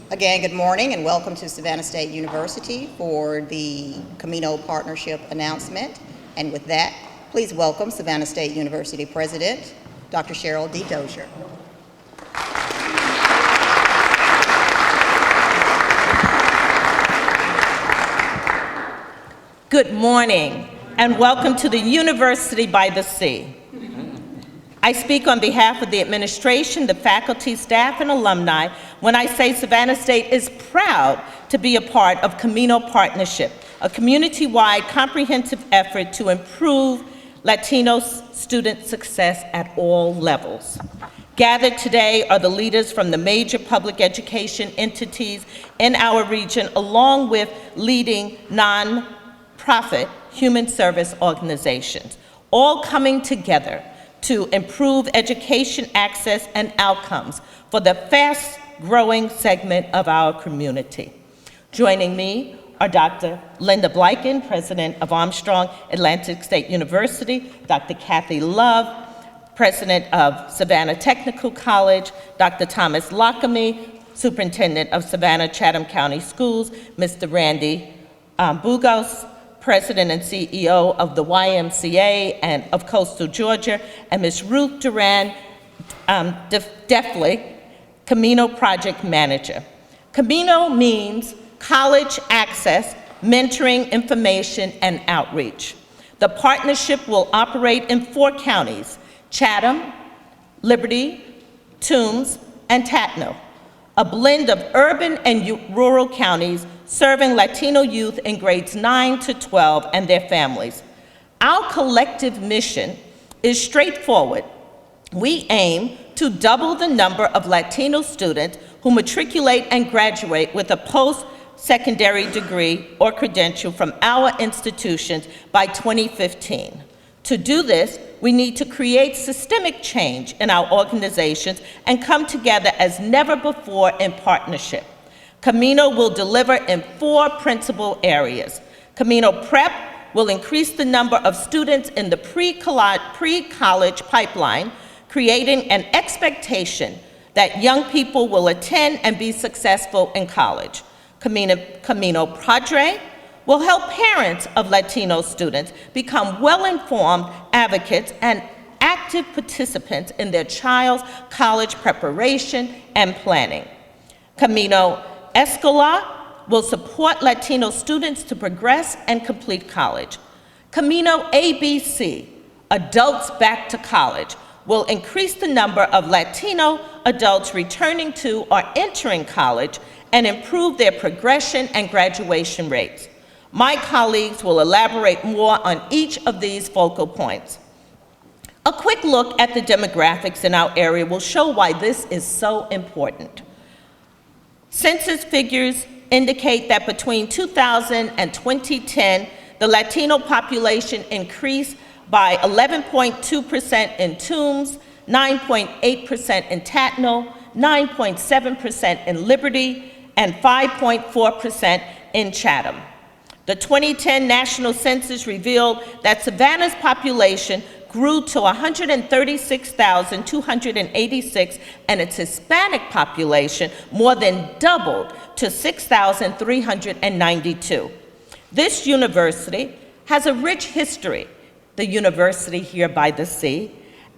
Again, good morning and welcome to Savannah State University for the CAMINO partnership announcement. And with that, please welcome Savannah State University President, Dr. Cheryl D. Dozier. Good morning and welcome to the University by the Sea. I speak on behalf of the administration, the faculty, staff, and alumni when I say Savannah State is proud to be a part of CAMINO Partnership, a community-wide comprehensive effort to improve Latino student success at all levels. Gathered today are the leaders from the major public education entities in our region, along with leading non-profit human service organizations, all coming together to improve education access and outcomes for the fast-growing segment of our community. Joining me are Dr. Linda Blyken, President of Armstrong Atlantic State University, Dr. Kathy Love, President of Savannah Technical College, Dr. Thomas Lockamy, Superintendent of Savannah Chatham County Schools, Mr. Randy Bugos, President and CEO of the YMCA and of Coastal Georgia, and Ms. Ruth Duran Defley, CAMINO Project Manager. CAMINO means college access, mentoring, information, and outreach. The partnership will operate in 4 counties: Chatham, Liberty, Toombs, and Tatno, a blend of urban and rural counties serving Latino youth in grades 9 to 12 and their families. Our collective mission is straightforward. We aim to double the number of Latino students who matriculate and graduate with a post-secondary degree or credential from our institutions by 2015. To do this, we need to create systemic change in our organizations and come together as never before in partnership. CAMINO will deliver in 4 principal areas. CAMINO Prep will increase the number of students in the pre-college pipeline, creating an expectation that young people will attend and be successful in college. CAMINO Padre will help parents of Latino students become well-informed advocates and active participants in their child's college preparation and planning. CAMINO Escola will support Latino students to progress and complete college. CAMINO ABC, Adults Back to College, will increase the number of Latino adults returning to or entering college and improve their progression and graduation rates. My colleagues will elaborate more on each of these focal points. A quick look at the demographics in our area will show why this is so important. Census figures indicate that between 2000 and 2010, the Latino population increased by 11.2% in Toombs, 9.8% in Tatno, 9.7% in Liberty, and 5.4% in Chatham. The 2010 National Census revealed that Savannah's population grew to 136,286, and its Hispanic population more than doubled to 6,392. This university has a rich history, the University here by the Sea,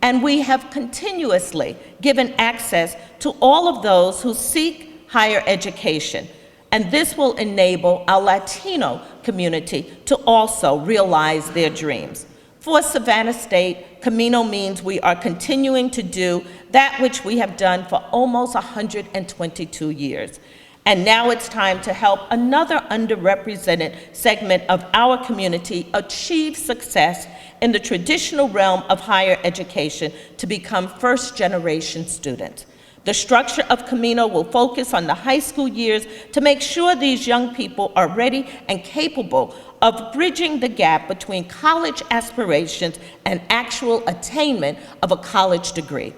and we have continuously given access to all of those who seek higher education. And this will enable our Latino community to also realize their dreams. For Savannah State, CAMINO means we are continuing to do that which we have done for almost 122 years. And now it's time to help another underrepresented segment of our community achieve success in the traditional realm of higher education to become first-generation students. The structure of CAMINO will focus on the high school years to make sure these young people are ready and capable of bridging the gap between college aspirations and actual attainment of a college degree.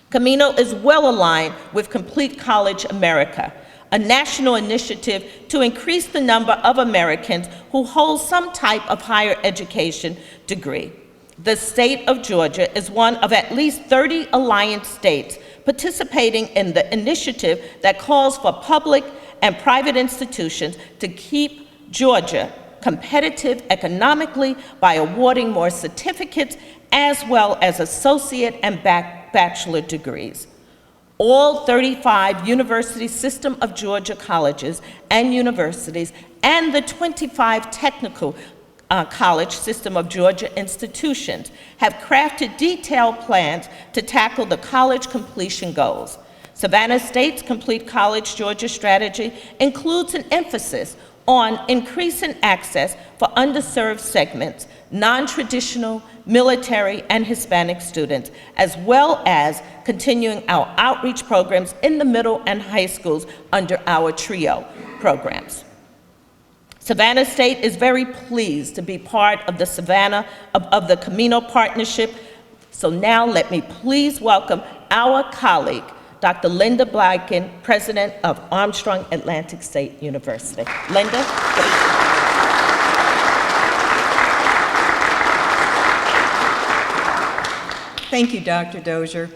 CAMINO is well aligned with Complete College America, a national initiative to increase the number of Americans who hold some type of higher education degree. The state of Georgia is one of at least 30 alliance states participating in the initiative that calls for public and private institutions to keep Georgia competitive economically by awarding more certificates as well as associate and bachelor degrees. All 35 University System of Georgia colleges and universities and the 25 technical College System of Georgia institutions have crafted detailed plans to tackle the college completion goals. Savannah State's Complete College Georgia strategy includes an emphasis on increasing access for underserved segments, non-traditional, military, and Hispanic students, as well as continuing our outreach programs in the middle and high schools under our TRIO programs. Savannah State is very pleased to be part of the of the CAMINO partnership. So now let me please welcome our colleague, Dr. Linda Blyken, President of Armstrong Atlantic State University. Linda? Thank you, Dr. Dozier,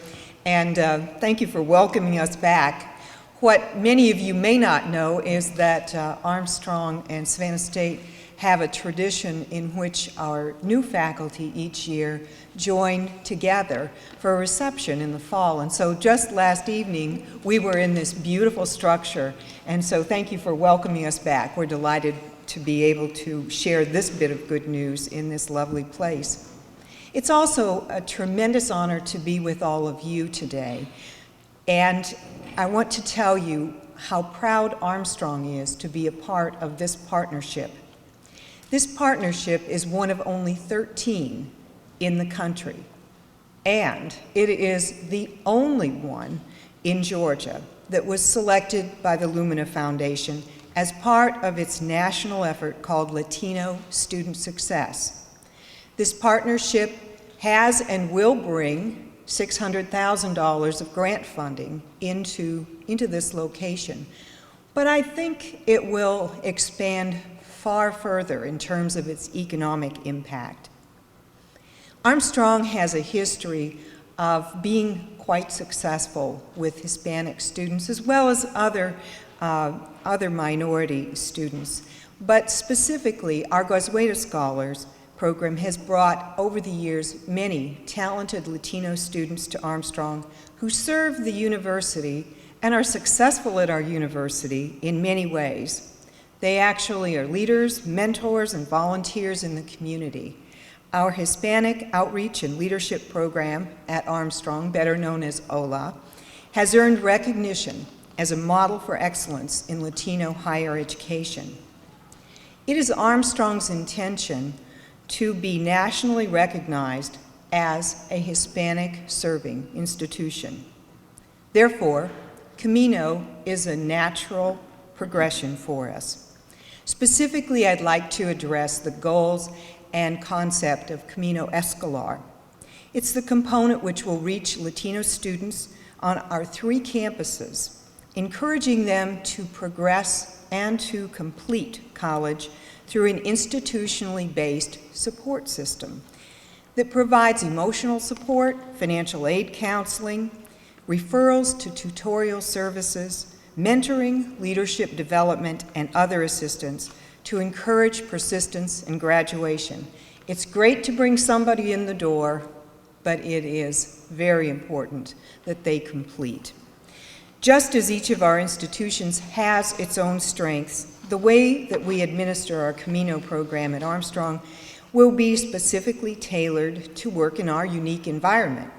and thank you for welcoming us back. What many of you may not know is that Armstrong and Savannah State have a tradition in which our new faculty each year join together for a reception in the fall. And so just last evening, we were in this beautiful structure. And so thank you for welcoming us back. We're delighted to be able to share this bit of good news in this lovely place. It's also a tremendous honor to be with all of you today. And I want to tell you how proud Armstrong is to be a part of this partnership. This partnership is one of only 13 in the country, and it is the only one in Georgia that was selected by the Lumina Foundation as part of its national effort called Latino Student Success. This partnership has and will bring $600,000 of grant funding into this location. But I think it will expand far further in terms of its economic impact. Armstrong has a history of being quite successful with Hispanic students as well as other minority students. But specifically, our Gozueta Scholars program has brought over the years many talented Latino students to Armstrong who serve the university and are successful at our university in many ways. They actually are leaders, mentors, and volunteers in the community. Our Hispanic Outreach and Leadership Program at Armstrong, better known as OLA, has earned recognition as a model for excellence in Latino higher education. It is Armstrong's intention to be nationally recognized as a Hispanic serving institution. Therefore, CAMINO is a natural progression for us. Specifically, I'd like to address the goals and concept of CAMINO Escolar. It's the component which will reach Latino students on our 3 campuses, encouraging them to progress and to complete college through an institutionally based support system that provides emotional support, financial aid counseling, referrals to tutorial services, mentoring, leadership development, and other assistance to encourage persistence and graduation. It's great to bring somebody in the door, but it is very important that they complete. Just as each of our institutions has its own strengths, the way that we administer our CAMINO program at Armstrong will be specifically tailored to work in our unique environment.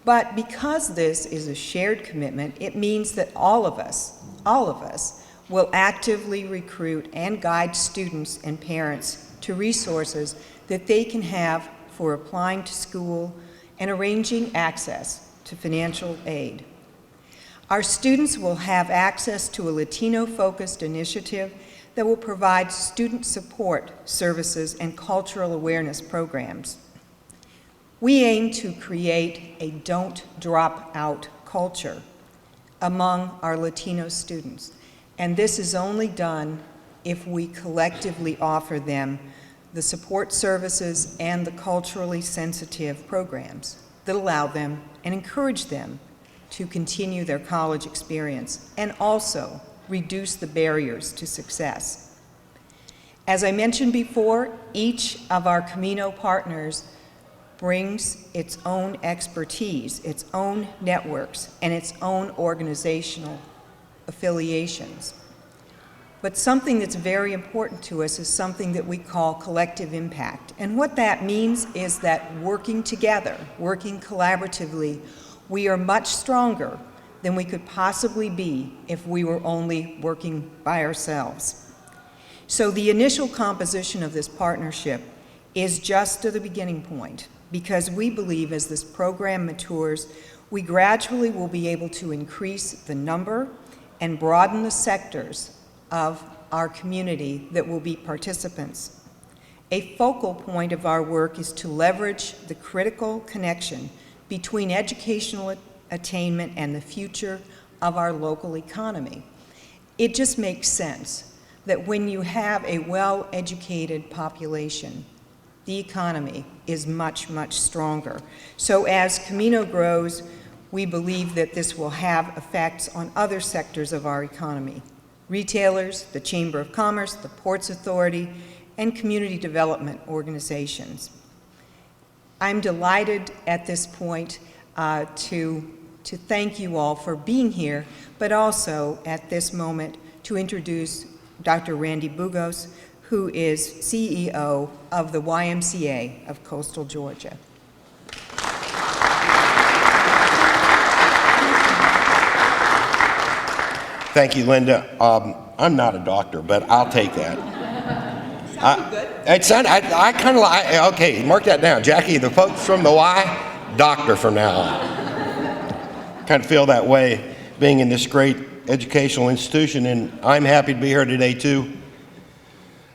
But because this is a shared commitment, it means that all of us will actively recruit and guide students and parents to resources that they can have for applying to school and arranging access to financial aid. Our students will have access to a Latino-focused initiative that will provide student support services and cultural awareness programs. We aim to create a don't drop out culture among our Latino students, and this is only done if we collectively offer them the support services, and the culturally sensitive programs that allow them and encourage them to continue their college experience and also reduce the barriers to success. As I mentioned before, each of our CAMINO partners brings its own expertise, its own networks, and its own organizational affiliations. But something that's very important to us is something that we call collective impact. And what that means is that working together, working collaboratively, we are much stronger than we could possibly be if we were only working by ourselves. So the initial composition of this partnership is just the beginning point, because we believe as this program matures, we gradually will be able to increase the number and broaden the sectors of our community that will be participants. A focal point of our work is to leverage the critical connection between educational attainment and the future of our local economy. It just makes sense that when you have a well-educated population, the economy is much, much stronger. So as CAMINO grows, we believe that this will have effects on other sectors of our economy: retailers, the Chamber of Commerce, the Ports Authority, and community development organizations. I'm delighted at this point to thank you all for being here, but also at this moment to introduce Dr. Randy Bugos, who is CEO of the YMCA of Coastal Georgia. Thank you, Linda. I'm not a doctor, but I'll take that. Sounded good. I kind of like, okay, mark that down. Jackie, the folks from the Y, doctor from now on. Kind of feel that way being in this great educational institution, and I'm happy to be here today too.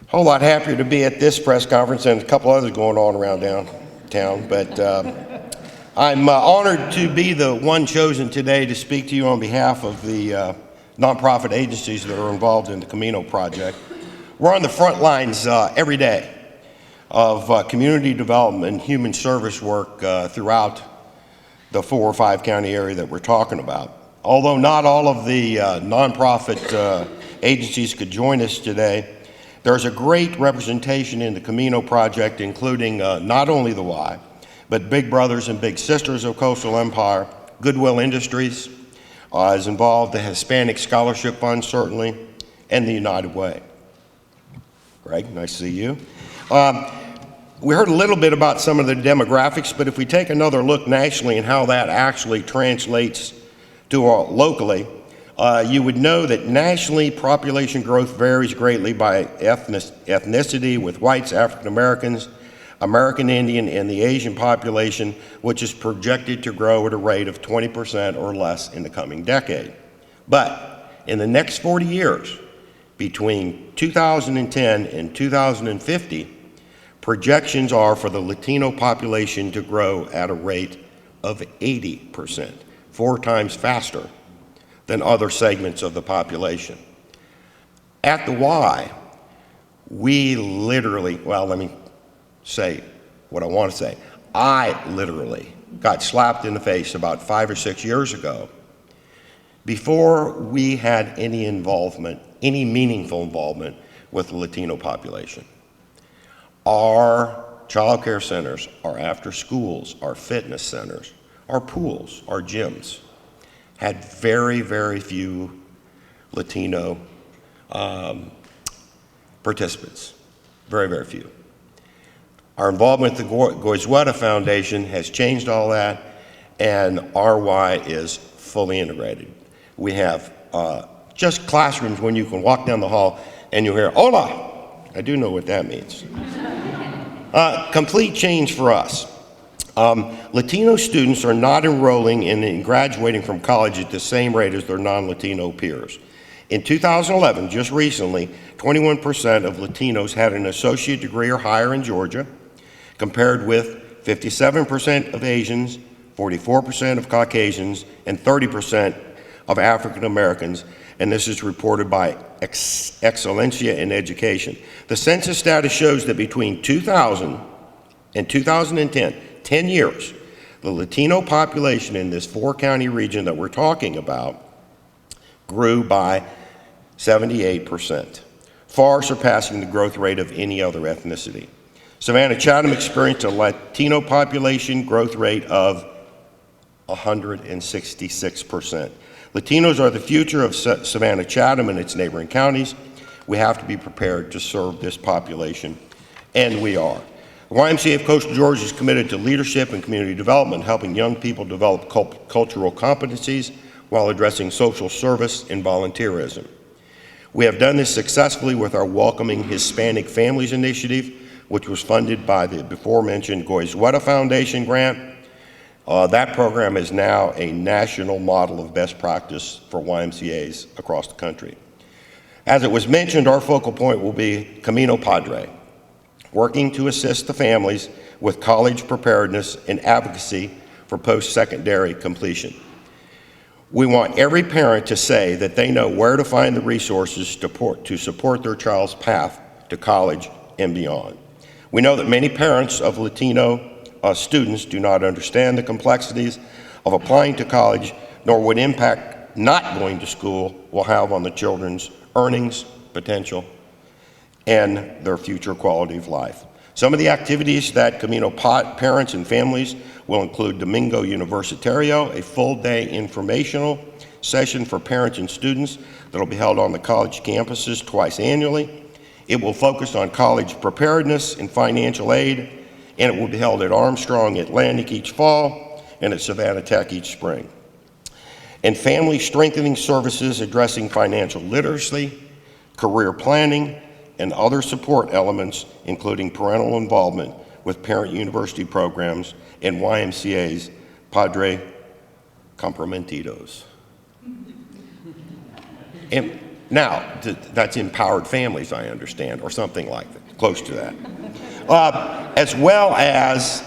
A whole lot happier to be at this press conference and a couple others going on around downtown, but I'm honored to be the one chosen today to speak to you on behalf of the nonprofit agencies that are involved in the CAMINO project. We're on the front lines every day of community development and human service work throughout the 4 or 5 county area that we're talking about. Although not all of the nonprofit agencies could join us today, there's a great representation in the CAMINO project, including not only the Y, but Big Brothers and Big Sisters of Coastal Empire, Goodwill Industries is involved, the Hispanic Scholarship Fund certainly, and the United Way. Greg, nice to see you. We heard a little bit about some of the demographics, but if we take another look nationally and how that actually translates to locally, you would know that nationally population growth varies greatly by ethnicity, with whites, African Americans, American Indian, and the Asian population, which is projected to grow at a rate of 20% or less in the coming decade. But in the next 40 years, between 2010 and 2050, projections are for the Latino population to grow at a rate of 80%, 4 times faster than other segments of the population. At the Y, we literally, well, let me say what I want to say. I literally got slapped in the face about 5 or 6 years ago before we had any involvement, any meaningful involvement with the Latino population. Our child care centers, our after schools, our fitness centers, our pools, our gyms had very, very few Latino participants, very, very few. Our involvement with the Goizueta Foundation has changed all that, and RY is fully integrated. We have just classrooms when you can walk down the hall and you hear, "Hola!" I do know what that means. Complete change for us. Latino students are not enrolling and graduating from college at the same rate as their non-Latino peers. In 2011, just recently, 21% of Latinos had an associate degree or higher in Georgia, compared with 57% of Asians, 44% of Caucasians, and 30% of African Americans, and this is reported by Excellencia in Education. The census data shows that between 2000 and 2010, 10 years, the Latino population in this four-county region that we're talking about grew by 78%, far surpassing the growth rate of any other ethnicity. Savannah Chatham experienced a Latino population growth rate of 166%. Latinos are the future of Savannah Chatham and its neighboring counties. We have to be prepared to serve this population, and we are. The YMCA of Coastal Georgia is committed to leadership and community development, helping young people develop cultural competencies while addressing social service and volunteerism. We have done this successfully with our Welcoming Hispanic Families initiative, which was funded by the before-mentioned Goizueta Foundation grant. That program is now a national model of best practice for YMCAs across the country. As it was mentioned, our focal point will be CAMINO Padre, working to assist the families with college preparedness and advocacy for post-secondary completion. We want every parent to say that they know where to find the resources to support their child's path to college and beyond. We know that many parents of Latino students do not understand the complexities of applying to college, nor what impact not going to school will have on the children's earnings, potential, and their future quality of life. Some of the activities that CAMINO parents and families will include Domingo Universitario, a full-day informational session for parents and students that will be held on the college campuses twice annually. It will focus on college preparedness and financial aid, and it will be held at Armstrong Atlantic each fall and at Savannah Tech each spring. And family strengthening services addressing financial literacy, career planning, and other support elements, including parental involvement with parent university programs and YMCA's Padre Comprometidos. And now, that's empowered families, I understand, or something like that, close to that. As well as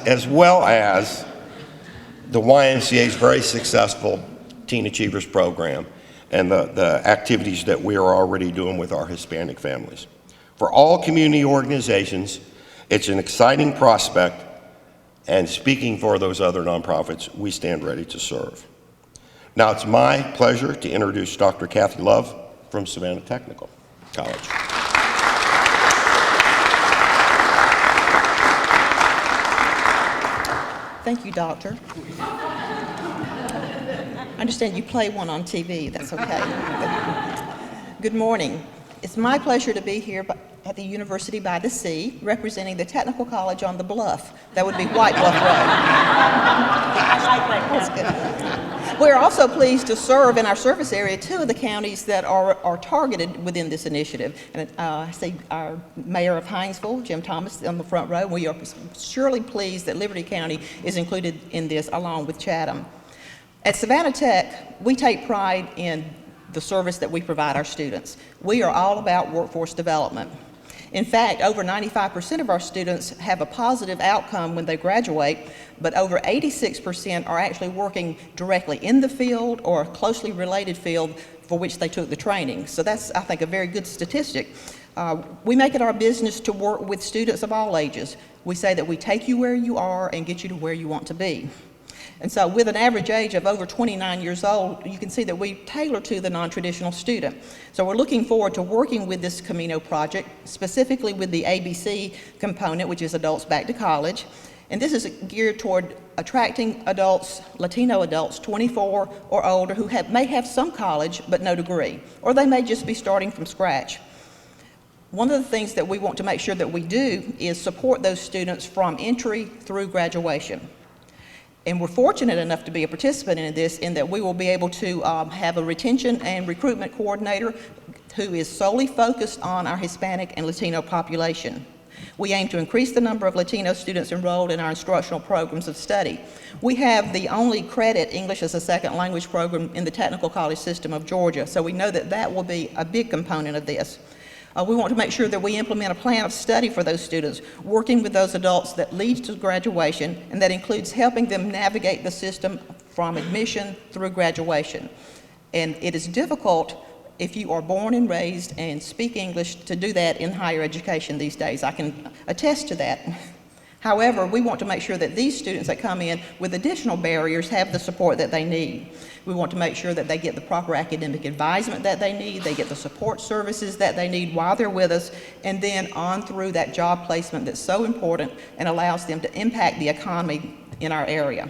the YMCA's very successful Teen Achievers program and the activities that we are already doing with our Hispanic families. For all community organizations, it's an exciting prospect, and speaking for those other nonprofits, we stand ready to serve. Now it's my pleasure to introduce Dr. Kathy Love from Savannah Technical College. Thank you, Doctor. I understand you play one on TV. That's okay. Good morning. It's my pleasure to be here at the University by the Sea, representing the Technical College on the Bluff. That would be White Bluff Road. That's good. We're also pleased to serve in our service area two of the counties that are targeted within this initiative. And I see our Mayor of Hinesville, Jim Thomas, on the front row. We are surely pleased that Liberty County is included in this along with Chatham. At Savannah Tech, we take pride in the service that we provide our students. We are all about workforce development. In fact, over 95% of our students have a positive outcome when they graduate, but over 86% are actually working directly in the field or a closely related field for which they took the training. So that's, I think, a very good statistic. We make it our business to work with students of all ages. We say that we take you where you are and get you to where you want to be. And so with an average age of over 29 years old, you can see that we tailor to the non-traditional student. So we're looking forward to working with this CAMINO project, specifically with the ABC component, which is Adults Back to College. And this is geared toward attracting adults, Latino adults, 24 or older, who may have some college but no degree, or they may just be starting from scratch. One of the things that we want to make sure that we do is support those students from entry through graduation. And we're fortunate enough to be a participant in this, in that we will be able to have a retention and recruitment coordinator who is solely focused on our Hispanic and Latino population. We aim to increase the number of Latino students enrolled in our instructional programs of study. We have the only credit English as a second language program in the technical college system of Georgia, so we know that that will be a big component of this. We want to make sure that we implement a plan of study for those students, working with those adults that leads to graduation, and that includes helping them navigate the system from admission through graduation. And it is difficult if you are born and raised and speak English to do that in higher education these days. I can attest to that. However, we want to make sure that these students that come in with additional barriers have the support that they need. We want to make sure that they get the proper academic advisement that they need, they get the support services that they need while they're with us, and then on through that job placement that's so important and allows them to impact the economy in our area.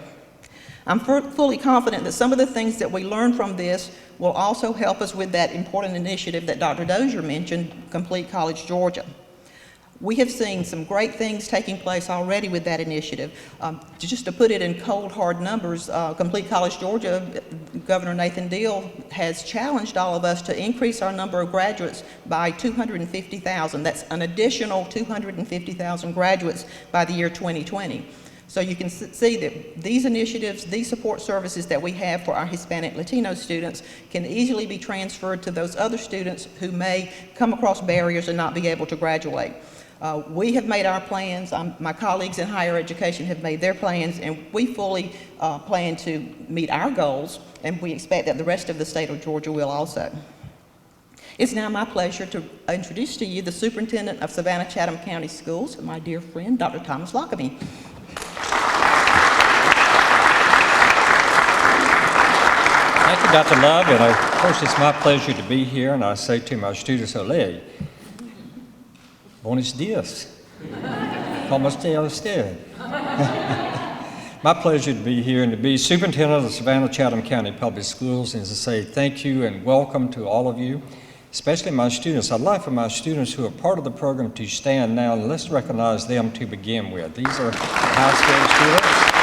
I'm fully confident that some of the things that we learn from this will also help us with that important initiative that Dr. Dozier mentioned, Complete College Georgia. We have seen some great things taking place already with that initiative. Just to put it in cold, hard numbers, Complete College Georgia, Governor Nathan Deal has challenged all of us to increase our number of graduates by 250,000. That's an additional 250,000 graduates by the year 2020. So you can see that these initiatives, these support services that we have for our Hispanic Latino students can easily be transferred to those other students who may come across barriers and not be able to graduate. We have made our plans, my colleagues in higher education have made their plans, and we fully plan to meet our goals, and we expect that the rest of the state of Georgia will also. It's now my pleasure to introduce to you the Superintendent of Savannah Chatham County Schools, my dear friend, Dr. Thomas Lockamy. Thank you, Dr. Love, and of course it's my pleasure to be here, and I say to my students, ole, buenos dias, como está usted? My pleasure to be here and to be Superintendent of the Savannah Chatham County Public Schools, and to say thank you and welcome to all of you, especially my students. I'd like for my students who are part of the program to stand now, and let's recognize them to begin with. These are high school students.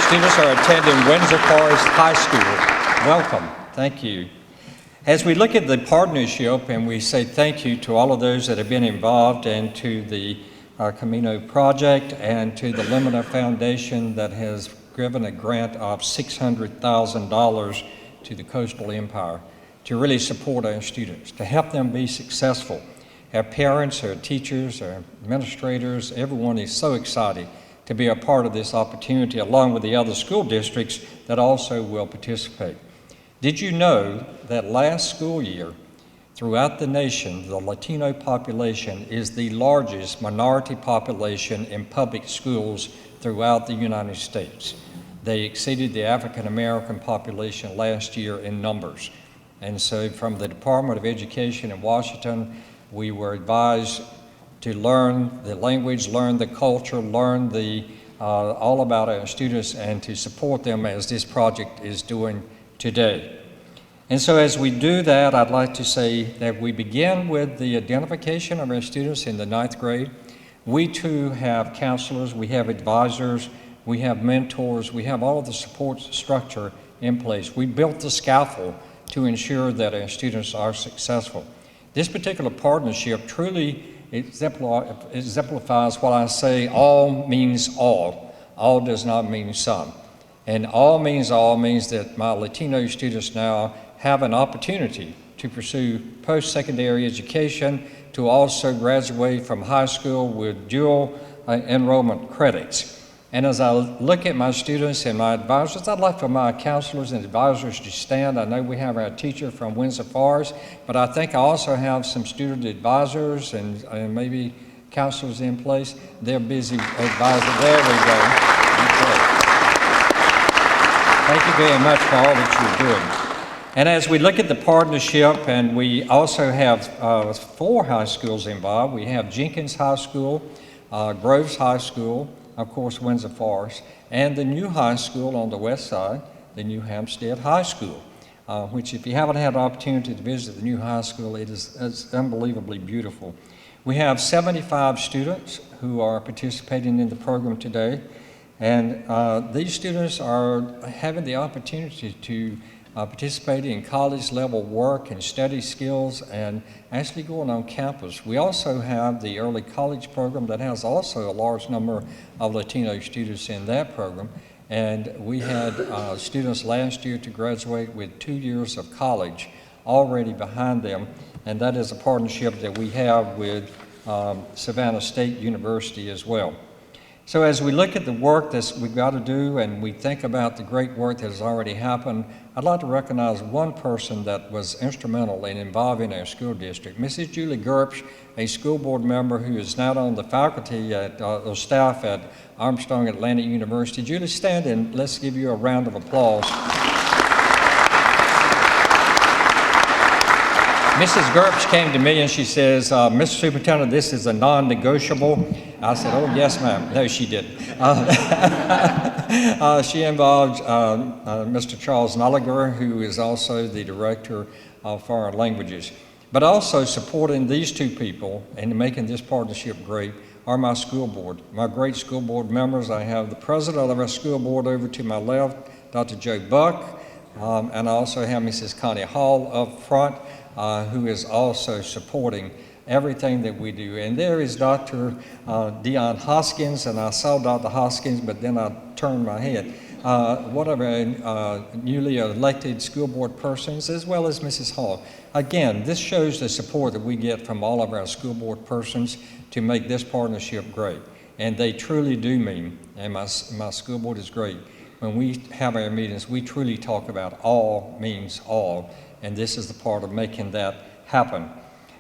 Students are attending Windsor Forest High School. Welcome. Thank you. As we look at the partnership and we say thank you to all of those that have been involved, and to the CAMINO project, and to the Limina Foundation that has given a grant of $600,000 to the Coastal Empire to really support our students, to help them be successful. Our parents, our teachers, our administrators, everyone is so excited to be a part of this opportunity, along with the other school districts that also will participate. Did you know that last school year, throughout the nation, the Latino population is the largest minority population in public schools throughout the United States? They exceeded the African American population last year in numbers. And so from the Department of Education in Washington, we were advised to learn the language, learn the culture, learn all about our students, and to support them as this project is doing today. And so as we do that, I'd like to say that we begin with the identification of our students in the 9th grade. We too have counselors, we have advisors, we have mentors, we have all of the support structure in place. We built the scaffold to ensure that our students are successful. This particular partnership truly exemplifies what I say, all means all. All does not mean some. And all means that my Latino students now have an opportunity to pursue post-secondary education, to also graduate from high school with dual enrollment credits. And as I look at my students and my advisors, I'd like for my counselors and advisors to stand. I know we have our teacher from Windsor Forest, but I think I also have some student advisors and maybe counselors in place. They're busy advising. There we go. Okay. Thank you very much for all that you're doing. And as we look at the partnership, and we also have 4 high schools involved. We have Jenkins High School, Groves High School, of course, Windsor Forest, and the new high school on the west side, the New Hampstead High School, which if you haven't had an opportunity to visit the new high school, it's unbelievably beautiful. We have 75 students who are participating in the program today, and these students are having the opportunity to participate in college-level work and study skills and actually going on campus. We also have the early college program that has also a large number of Latino students in that program. And we had students last year to graduate with 2 years of college already behind them. And that is a partnership that we have with Savannah State University as well. So as we look at the work that we've got to do and we think about the great work that has already happened, I'd like to recognize one person that was instrumental in involving our school district, Mrs. Julie Gerpsch, a school board member who is now on the faculty or staff at Armstrong Atlantic University. Julie, stand and let's give you a round of applause. Mrs. Gerpsch came to me and she says, Mr. Superintendent, this is a non-negotiable. I said, oh, yes, ma'am. No, she didn't. She involved Mr. Charles Nolliger, who is also the Director of Foreign Languages. But also supporting these two people and making this partnership great are my school board. My great school board members, I have the president of our school board over to my left, Dr. Joe Buck, and I also have Mrs. Connie Hall up front, who is also supporting everything that we do. And there is Dr. Dion Hoskins, and I saw Dr. Hoskins, but then I turned my head. One of our newly elected school board persons, as well as Mrs. Hall. Again, this shows the support that we get from all of our school board persons to make this partnership great. And they truly do mean, and my school board is great, when we have our meetings, we truly talk about all means all, and this is the part of making that happen.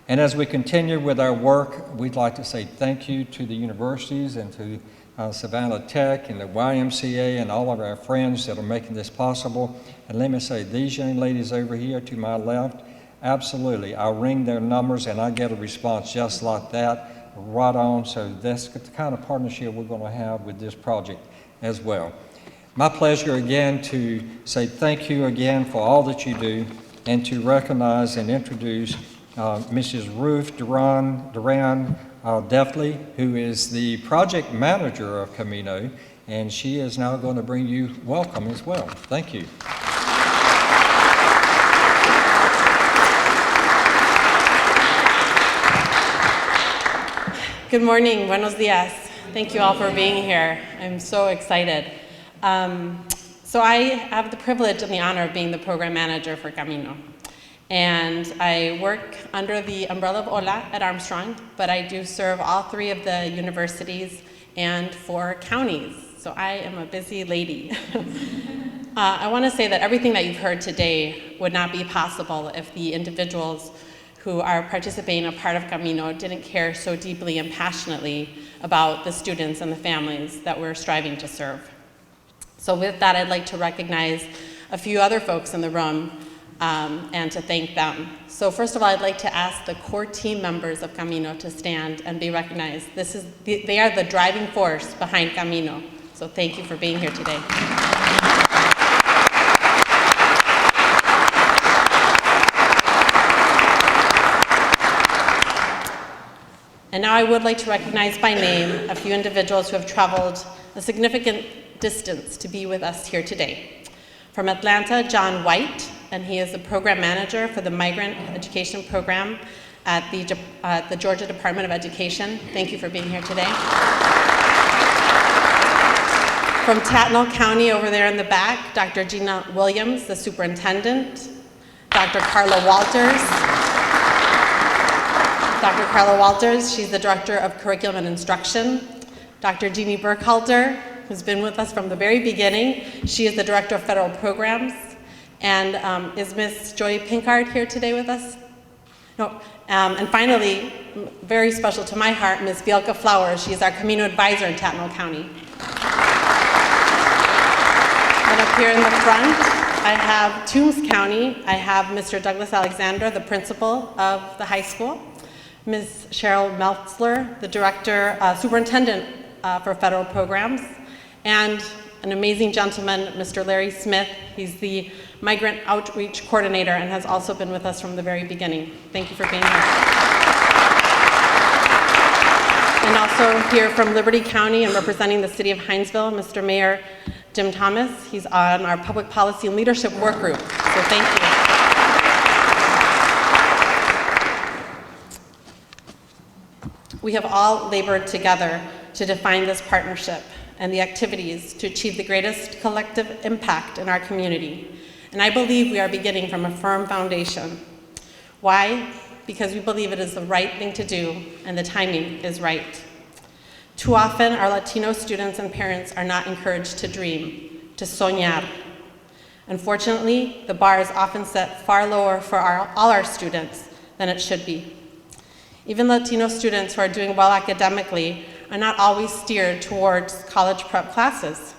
And as we continue with our work, we'd like to say thank you to the universities and to Savannah Tech and the YMCA and all of our friends that are making this possible. And let me say, these young ladies over here to my left, absolutely, I ring their numbers and I get a response just like that, right on. So that's the kind of partnership we're going to have with this project as well. My pleasure again to say thank you again for all that you do and to recognize and introduce Mrs. Ruth Duran Deftly, who is the project manager of CAMINO, and she is now going to bring you welcome as well. Thank you. Good morning, buenos dias. Thank you all for being here. I'm so excited. So I have the privilege and the honor of being the program manager for CAMINO. And I work under the umbrella of Ola at Armstrong, but I do serve all 3 of the universities and 4 counties. So I am a busy lady. I want to say that everything that you've heard today would not be possible if the individuals who are participating in a part of CAMINO didn't care so deeply and passionately about the students and the families that we're striving to serve. So with that, I'd like to recognize a few other folks in the room and to thank them. So first of all, I'd like to ask the core team members of CAMINO to stand and be recognized. They are the driving force behind CAMINO. So thank you for being here today. And now I would like to recognize by name a few individuals who have traveled a significant distance to be with us here today. From Atlanta, John White, and he is the program manager for the Migrant Education Program at the Georgia Department of Education. Thank you for being here today. From Tattnall County over there in the back, Dr. Gina Williams, the superintendent. Dr. Carla Walters. Dr. Carla Walters, she's the Director of Curriculum and Instruction. Dr. Jeannie Burkhalter, who's been with us from the very beginning. She is the Director of Federal Programs. And is Ms. Joy Pinkard here today with us? No. And finally, very special to my heart, Ms. Bielka Flowers. She is our CAMINO advisor in Tattnall County. And up here in the front, I have Toombs County. I have Mr. Douglas Alexander, the principal of the high school. Ms. Cheryl Meltzler, the Director, Superintendent for Federal Programs. And an amazing gentleman, Mr. Larry Smith. He's the Migrant Outreach Coordinator and has also been with us from the very beginning. Thank you for being here. And also here from Liberty County and representing the city of Hinesville, Mr. Mayor Jim Thomas. He's on our Public Policy and Leadership Work Group, so thank you. We have all labored together to define this partnership and the activities to achieve the greatest collective impact in our community. And I believe we are beginning from a firm foundation. Why? Because we believe it is the right thing to do and the timing is right. Too often, our Latino students and parents are not encouraged to dream, to soñar. Unfortunately, the bar is often set far lower for all our students than it should be. Even Latino students who are doing well academically are not always steered towards college prep classes.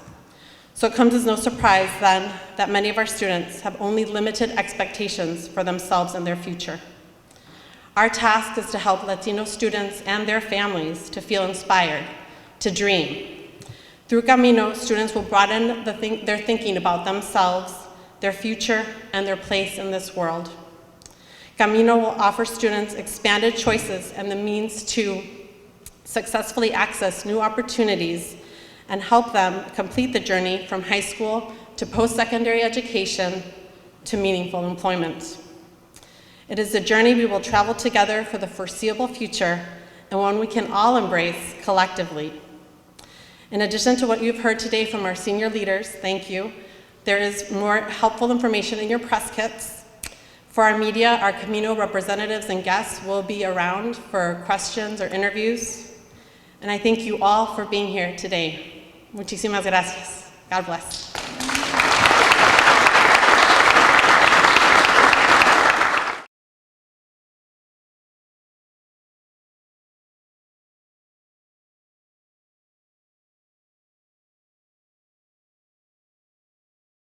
So it comes as no surprise then that many of our students have only limited expectations for themselves and their future. Our task is to help Latino students and their families to feel inspired, to dream. Through CAMINO, students will broaden their thinking about themselves, their future, and their place in this world. CAMINO will offer students expanded choices and the means to successfully access new opportunities and help them complete the journey from high school to post-secondary education to meaningful employment. It is a journey we will travel together for the foreseeable future and one we can all embrace collectively. In addition to what you've heard today from our senior leaders, thank you, there is more helpful information in your press kits. For our media, our CAMINO representatives and guests will be around for questions or interviews. And I thank you all for being here today. Muchísimas gracias. God bless.